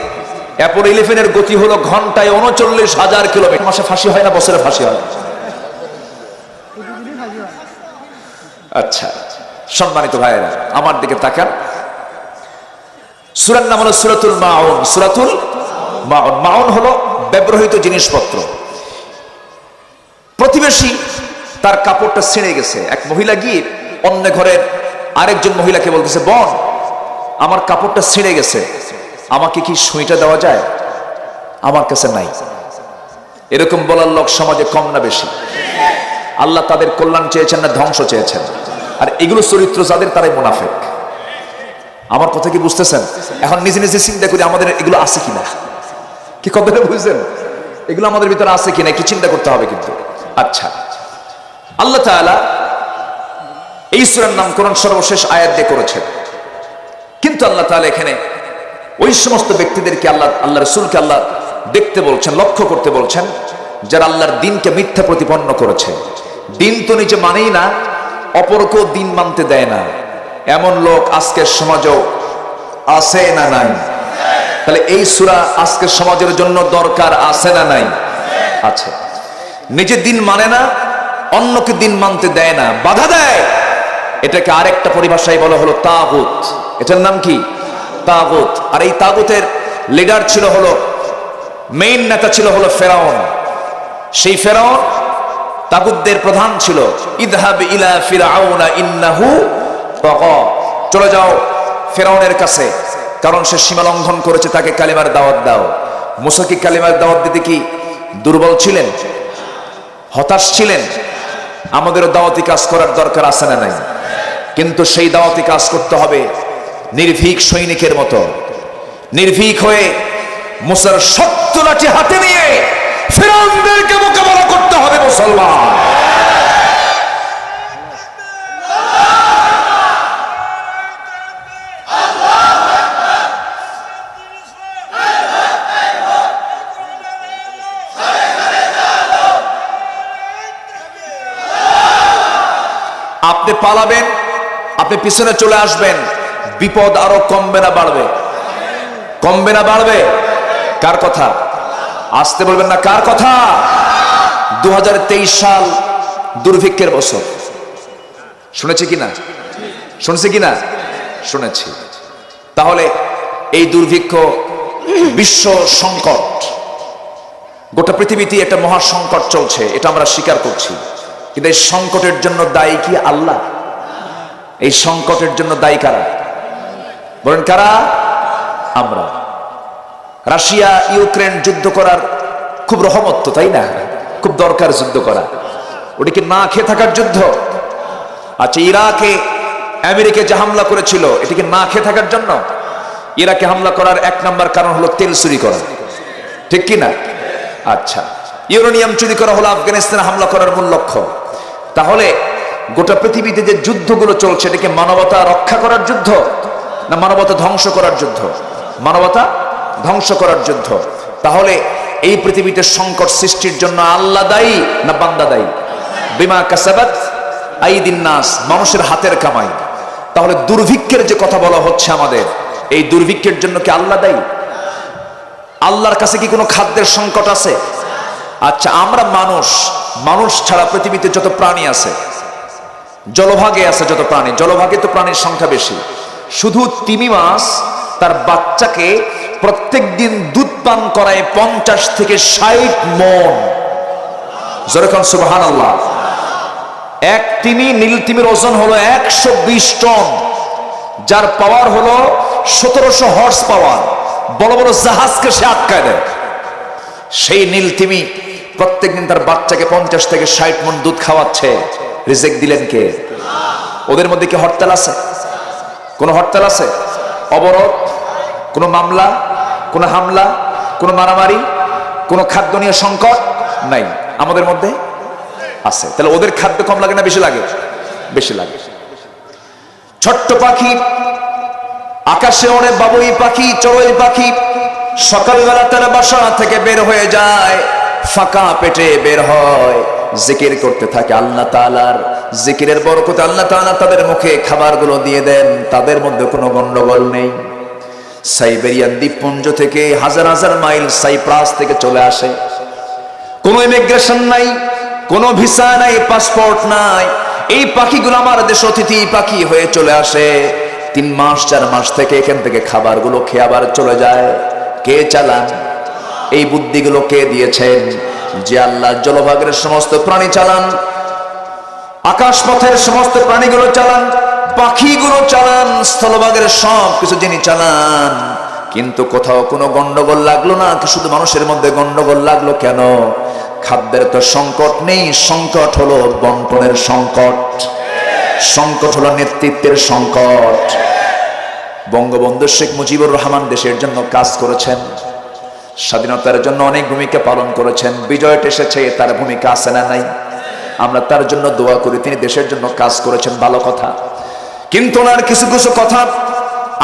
অ্যাপোলো 11 এর গতি হলো ঘন্টায় 39,000 কিলোমিটার। মাসে ফাঁসি হয় না, বছরে ফাঁসি হয়? আচ্ছা, সম্মানিত ভাইয়েরা আমার দিকে তাকান। সূরার নাম হলো সূরাতুল মাউন। সূরাতুল মাউন। মাউন হলো ব্যবহৃত জিনিসপত্র। প্রতিবেশী তার কাপড়টা ছিঁড়ে গেছে, এক মহিলা গিয়ে অন্য ঘরের আরেকজন মহিলাকে বলতেছে, বোন আমার কাপড়টা ছিঁড়ে গেছে, আমাকে কি সুইটা দেওয়া যায়? আমার কাছে নাই। এরকম বলার লোক সমাজে কম না বেশি? আল্লাহ তাদের কল্যাণ চেয়েছেন না ধ্বংস চেয়েছেন? আর এগুলো চরিত্র যাদের, তারাই মুনাফিক। আমার কথা কি বুঝতেছেন? এখন নিজে নিজে চিন্তা করি আমাদের এগুলো আছে কিনা। কি কথাটা বুঝছেন? এগুলো আমাদের ভিতরে আছে কিনা একটু চিন্তা করতে হবে কিন্তু। আচ্ছা, আল্লাহ তাআলা এই সূরার নামকরণ সর্বশেষ আয়াত দিয়ে করেছেন। কিন্তু আল্লাহ তাআলা এখানে ওই সমস্ত ব্যক্তিদেরকে আল্লাহ রাসূলকে আল্লাহ দেখতে বলছেন, লক্ষ্য করতে বলছেন, যারা আল্লাহর দ্বীনকে মিথ্যা প্রতিপন্ন করেছে। দিন তো নিজে মানেই না, অপরকেও দিন মানতে দেয় না। এমন লোক আজকের সমাজেও আছে না নাই? তাহলে এই সূরা আজকের সমাজের জন্য দরকার আছে না নাই? আছে। নিজে দিন মানে না, অন্যকে দিন মানতে দেয় না, বাধা দেয়। এটাকে আরেকটা পরিভাষায় বলা হলো তাগুত। এটার নাম কি? তাগুত। আর এই তাগুতের লিডার ছিল হলো, মেইন নেতা ছিল হলো ফেরাউন। সেই ফেরাউন তাগুতদের প্রধান ছিল। ইযহাব ইলা ফিরআউনা ইন্নাহু তাগা, চলে যাও ফেরাউনের কাছে, কারণ সে সীমা লঙ্ঘন করেছে, তাকে কালিমার দাওয়াত দাও। মুসা কি কালিমার দাওয়াত দিতে কি দুর্বল ছিলেন? হতাশ ছিলেন? আমাদেরও দাওয়াতি কাজ করার দরকার আছে না নাই? কিন্তু সেই দাওয়াতি কাজ করতে হবে নির্ভীক সৈনিকের মতো। নির্ভীক হয়ে মুসার শক্ত লাঠি হাতে নিয়ে ফিরআউনদেরকে মোকাবেলা করতে হবে মুসলমান। আপনি পালাবেন, আপনি পিছনে চলে আসবেন, বিপদ আরো কমবে না বাড়বে? কমবে না বাড়বে? কার কথা? আসতে বলবেন না, কার কথা? 2023 সাল দুর্ভিক্ষের বছর। শুনেছি কিনা? শুনছি কিনা? শুনেছি। তাহলে এই দুর্ভিক্ষ বিশ্ব সংকট, গোটা পৃথিবীতে একটা মহা সংকট চলছে, এটা আমরা স্বীকার করছি। কিন্তু এই সংকটের জন্য দায়ী কি আল্লাহ? এই সংকটের জন্য দায়ী কারা? বলেন কারা? আমরা। রাশিয়া ইউক্রেন যুদ্ধ করার খুব রহমত তো, তাই না? খুব দরকার যুদ্ধ করা। ওটা কি না খেয়ে থাকার যুদ্ধ? আচ্ছা, ইরাকে আমেরিকা যে হামলা করেছিল, এটা কি না খেয়ে থাকার জন্য? ইরাকে হামলা করার এক নাম্বার কারণ হলো তেল চুরি করা, ঠিক কি না? আচ্ছা, ইউরেনিয়াম চুরি করা হলো আফগানিস্তানে হামলা করার মূল লক্ষ্য। তাহলে গোটা পৃথিবীতে যে যুদ্ধগুলো চলছে, এটাকে মানবতা রক্ষা করার যুদ্ধ না মানবতা ধ্বংস করার যুদ্ধ? মানবতা ধ্বংস করার যুদ্ধ। তাহলে এই পৃথিবীতে সংকট সৃষ্টির জন্য আল্লাহ দায়ী না বান্দা দায়ী? বিমা কাসাবাত আইদিন নাস, মানুষের হাতের কামাই। তাহলে দুর্ভিক্ষের যে কথা বলা হচ্ছে আমাদের, এই দুর্ভিক্ষের জন্য কি আল্লাহ দায়ী? আল্লাহর কাছে কি কোনো খাদ্যের সংকট আছে? আচ্ছা, আমরা মানুষ ছাড়া পৃথিবীতে যত প্রাণী আছে, জলভাগে আছে যত প্রাণী, জলভাগে তো প্রাণীর সংখ্যা বেশি। শুধু তিমি মাছ তার বাচ্চাকে প্রত্যেক দিন দুধ পান করায় 50 থেকে 60 মণ। যেরকম সুবহানাল্লাহ। এক তিমি, নীল তিমির ওজন হলো 120 টন। যার পাওয়ার হলো 1700 হর্স পাওয়ার, বড় বড় জাহাজকে সে আটকায় দেয়। সেই নীল তিমি প্রত্যেকদিন তার বাচ্চাকে 50 থেকে 60 মণ দুধ খাওয়াচ্ছে। রিজেক্ট দিলেন কে? ওদের মধ্যে কি হরতাল আছে? কোন হরতাল আছে? অবরোধ? কোন মামলা? কোন হামলা? কোন মারামারি? কোন খাদ্য নিয়ে সংকট নাই? আমাদের মধ্যে আছে। তাহলে ওদের খাদ্য কম লাগে না বেশি লাগে? বেশি লাগে। ছোট্ট পাখি আকাশে ওড়ে, বাবুই পাখি, চড়ুই পাখি, সকালবেলা তার বাসা থেকে বের হয়ে যায়, ফাঁকা পেটে বের হয়, জিকির করতে থাকে আল্লাহ তাআলার। জিকিরের বরকতে আল্লাহ তাআলা তাদের মুখে খাবারগুলো দিয়ে দেন, তাদের মধ্যে কোনো গন্ডগোল নেই। সাইবেরিয়ান দ্বীপপুঞ্জ থেকে হাজার হাজার মাইল সাইপ্রাস থেকে চলে আসে, কোনো ইমিগ্রেশন নাই, কোনো ভিসা নাই, পাসপোর্ট নাই। এই পাখিগুলো আমার দেশ অতিথি পাখি হয়ে চলে আসে। 3 মাস 4 মাস থেকে এখান থেকে খাবারগুলো খেয়ে আবার চলে যায়। কে চালান? এই বুদ্ধিগুলো কে দিয়েছেন? যে আল্লাহ জলভাগের সমস্ত প্রাণী চালান, আকাশ পথের সমস্ত প্রাণীগুলো চালান, পাখিগুলো চালান, স্থলভাগের সব কিছু যিনি চালান। কিন্তু কোথাও কোনো গন্ডগোল লাগলো না। শুধু মানুষের মধ্যে গন্ডগোল লাগলো কেন? খাদ্যের তো সংকট নেই, সংকট হলো বন্টনের সংকট, সংকট হলো নেতৃত্বের সংকট। বঙ্গবন্ধু শেখ মুজিবুর রহমান দেশের জন্য কাজ করেছেন, স্বাধীনতার জন্য অনেক ভূমিকা পালন করেছেন। বিজয় এসেছে, তার ভূমিকা আছে না নাই? আমরা তার জন্য দোয়া করি, তিনি দেশের জন্য কাজ করেছেন, ভালো কথা। কিন্তু ওনার কিছু কিছু কথা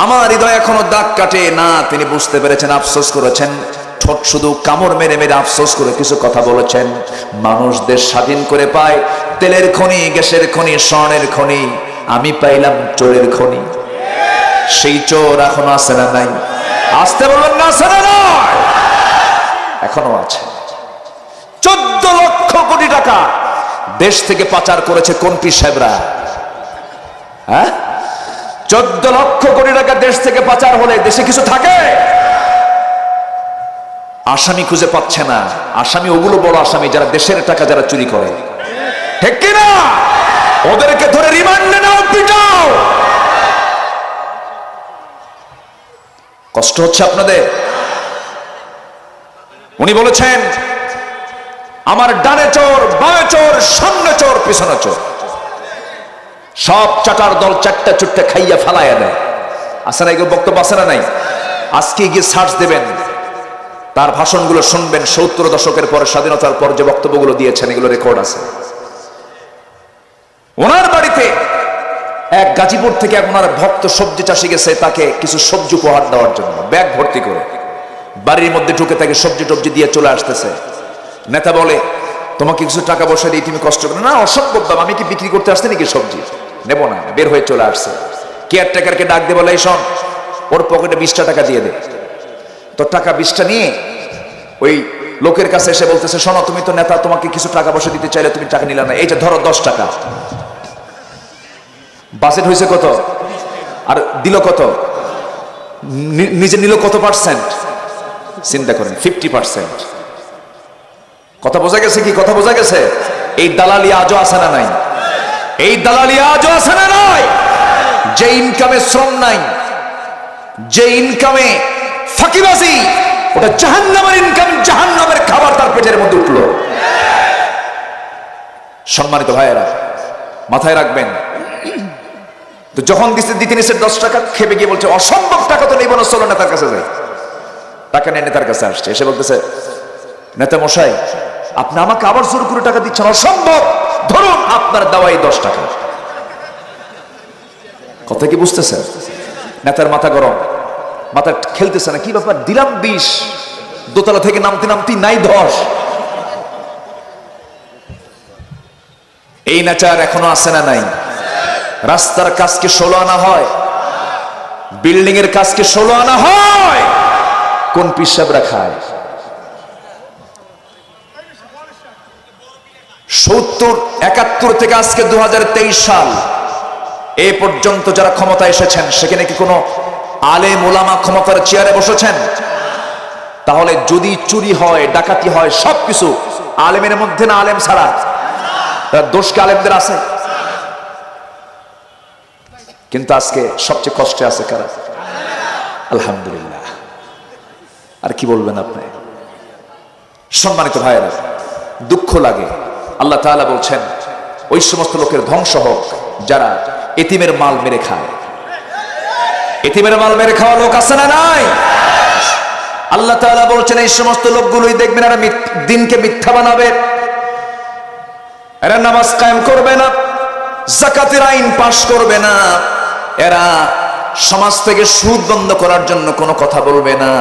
আমার হৃদয় এখনো দাগ কাটে না। তিনি বুঝতে পেরেছেন, আফসোস করেছেন, ঠোঁট শুধু কামড় মেরে মেরে আফসোস করে কিছু কথা বলেছেন। মানুষ দেশ স্বাধীন করে পায় তেলের খনি, গ্যাসের খনি, স্বর্ণের খনি, আমি পাইলাম চোরের খনি। সেই চোর এখনো আছে না নাই? আসতে বলবেন না, আছে না নয়? এখনো আছে। 14 লক্ষ কোটি টাকা দেশ থেকে পাচার করেছে কোন পীর সাহেবরা? হ্যাঁ, 14 লক্ষ কোটি টাকা দেশ থেকে পাচার হলে দেশে কিছু থাকে? আসামি খুঁজে পাচ্ছে না। আসামি ওগুলো বড় আসামি যারা দেশের টাকা যারা চুরি করে, ঠিক কিনা? ওদেরকে ধরে রিমান্ডে নাও, পিটাও। কষ্ট হচ্ছে আপনাদের? উনি বলেছেন, আমার ডানে চোর, বামে চোর, সামনে চোর, পিছনে চোর, সব চাটার দল 4টা চুট্টা খাইয়া ফালাইয়া দেয়। আছে না এগুলো বক্তব্য? আছে না নাই? আজকে গিয়ে সার্চ দেবেন, তার ভাষণগুলো শুনবেন। 70 দশকের পরে, স্বাধীনতার পর যে বক্তব্যগুলো দিয়েছেন, এগুলো রেকর্ড আছে। ওনার বাড়িতে এক গাজীপুর থেকে এক ওনার ভক্ত সবজি চাষি গেছে তাকে কিছু সবজি উপহার দেওয়ার জন্য, ব্যাগ ভর্তি করে। বাড়ির মধ্যে ঢুকে তাকে সবজি টবজি দিয়ে চলে আসতেছে। নেতা বলে, তোমাকে কিছু টাকা পয়সা দিয়ে তুমি কষ্ট করে না, অসম্ভব দাম, আমি কি বিক্রি করতে আসতে নাকি সবজি, নেব না। বের হয়ে চলে আসছে। কেয়ারটেকারকে ডাক দিয়ে বলে, এই শোন, ওর পকেটে 20টা টাকা দিয়ে দে। তো টাকা 20টা নিয়ে ওই লোকের কাছে এসে বলতেছে, শোনো, তুমি তো নেতা, তোমাকে কিছু টাকা পয়সা দিতে চাইলে তুমি টাকা নিলা না, এই যে ধরো 10 টাকা। বাজেট হয়েছে কত? আর দিল কত? নিজে নিল কত পার্সেন্ট? চিন্তা করেন, 50%। কথা বোঝা গেছে কি? কথা বোঝা গেছে? এই দালালি আজও আছে না নাই? এই দালালি আজও আছে না নাই? যে ইনকামে শ্রম নাই, যে ইনকামে ফাঁকিবাজি, ওটা জাহান্নামের ইনকাম, জাহান্নামের খাবার তার পেটের মধ্যে উঠলো। সম্মানিত ভাইয়েরা, মাথায় রাখবেন। তো যখন দিতে নিচ্ছে 10 টাকা, খেপে গিয়ে বলছে, অসম্ভব, টাকা তো নেব না, চলো নেতার কাছে যাই। টাকা নিয়ে নেতার কাছে আসছে, এসে বলতেছে, নেতা মশাই, আপনি আমাকে আবার জোর করে টাকা দিচ্ছেন, অসম্ভব, ধরুন আপনার দেওয়াই 10 টাকা। কথা কি বুঝতেছেন? নেতার মাথা গরম, মাথা খেলতেছে না, কি ব্যাপার, দিলাম 20, দোতলা থেকে নামতে নামতে নাই 10। এই নেচার এখনো আছে না নাই? রাস্তার কাজকে 16 আনা হয়, বিল্ডিং এর কাজকে 16 আনা হয়, কোন পিসাবরা খায়? 70, 71 থেকে আজকে 2023 সাল এ পর্যন্ত যারা ক্ষমতা এসেছেন, সেখানে কি কোনো আলেম ওলামা ক্ষমতার চেয়ারে বসেছেন? তাহলে যদি চুরি হয়, ডাকাতি হয়, সবকিছু আলেমের মধ্যে না আলেম ছাড়া? তার দোষ কি আলেমদের আছে? কিন্তু আজকে সবচেয়ে কষ্টে আছে কারা? আলহামদুলিল্লাহ। আর কি বলবেন আপনি? সম্মানিত ভাইয়েরা, দুঃখ লাগে। আল্লাহ তাআলা বলছেন ওই সমস্ত লোকের ধ্বংস হোক যারা এতিমের মাল মেরে খায়। এতিমের মাল মেরে খাওয়া লোক আছে না নাই? আল্লাহ তাআলা বলছেন এই সমস্ত লোকগুলোই দেখবেন এরা দিনকে মিথ্যা বানাবে, এরা নামাজ কায়েম করবে না, যাকাতের আইন পাশ করবে না, এরা সমাজ থেকে সুদ বন্ধ করার জন্য কোনো কথা বলবে না।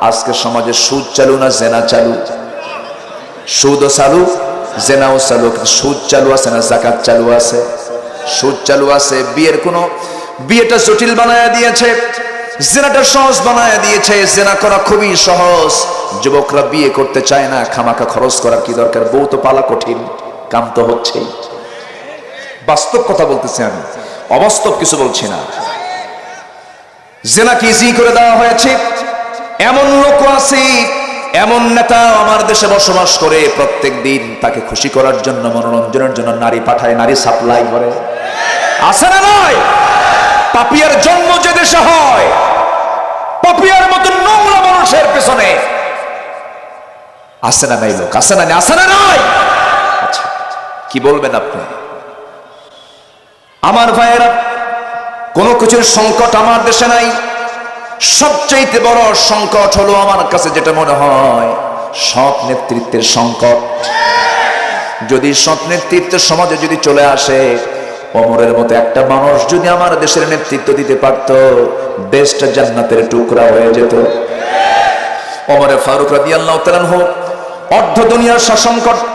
আজকে সমাজে সুদ চালু না জেনা চালু? সুদও চালু, জেনাও চালু। সুদ চালু আছে না যাকাত চালু আছে? সুদ চালু আছে। বিয়েটা জটিল বানায়া দিয়েছে, জেনাটা সহজ বানায়া দিয়েছে। জেনা করা খুবই সহজ, যুবকরা বিয়ে করতে চায় না। খামাখা খরচ করার কি দরকার? বউ তো পালা কঠিন, কাম তো হচ্ছেই। বাস্তব কথা বলতেছি আমি, অবাস্তব কিছু বলছি না। জেনাকে ইজি করে দেওয়া হয়েছে। এমন লোক আছে, এমন নেতা আমার দেশে বসবাস করে, প্রত্যেক দিন তাকে খুশি করার জন্য, মনোরঞ্জনের জন্য নারী পাঠায়, নারী সাপ্লাই করে। আছে না নাই? পাপিয়ার জন্ম যে দেশে হয়, পাপিয়ার মতো নোংরা মানুষের পেছনে আছে না নাই লোক? আছে না? আছে না নাই? আচ্ছা, কি বলবেন আপনি? আমার ভাইয়েরা, কোনো কিছুর সংকট আমার দেশে নাই। সবচেয়ে বড় সংকট হলো আমার কাছে যেটা মনে হয়, সৎ নেতৃত্বের সংকট। যদি সৎ নেতৃত্ব সমাজে যদি চলে আসে, ওমরের মতো একটা মানুষ যদি আমার দেশের নেতৃত্ব দিতে পারত, দেশটা জান্নাতের টুকরা হয়ে যেত। ওমরে ফারুক রাদিয়াল্লাহু তাআলা অর্ধ দুনিয়ার শাসন করতেন।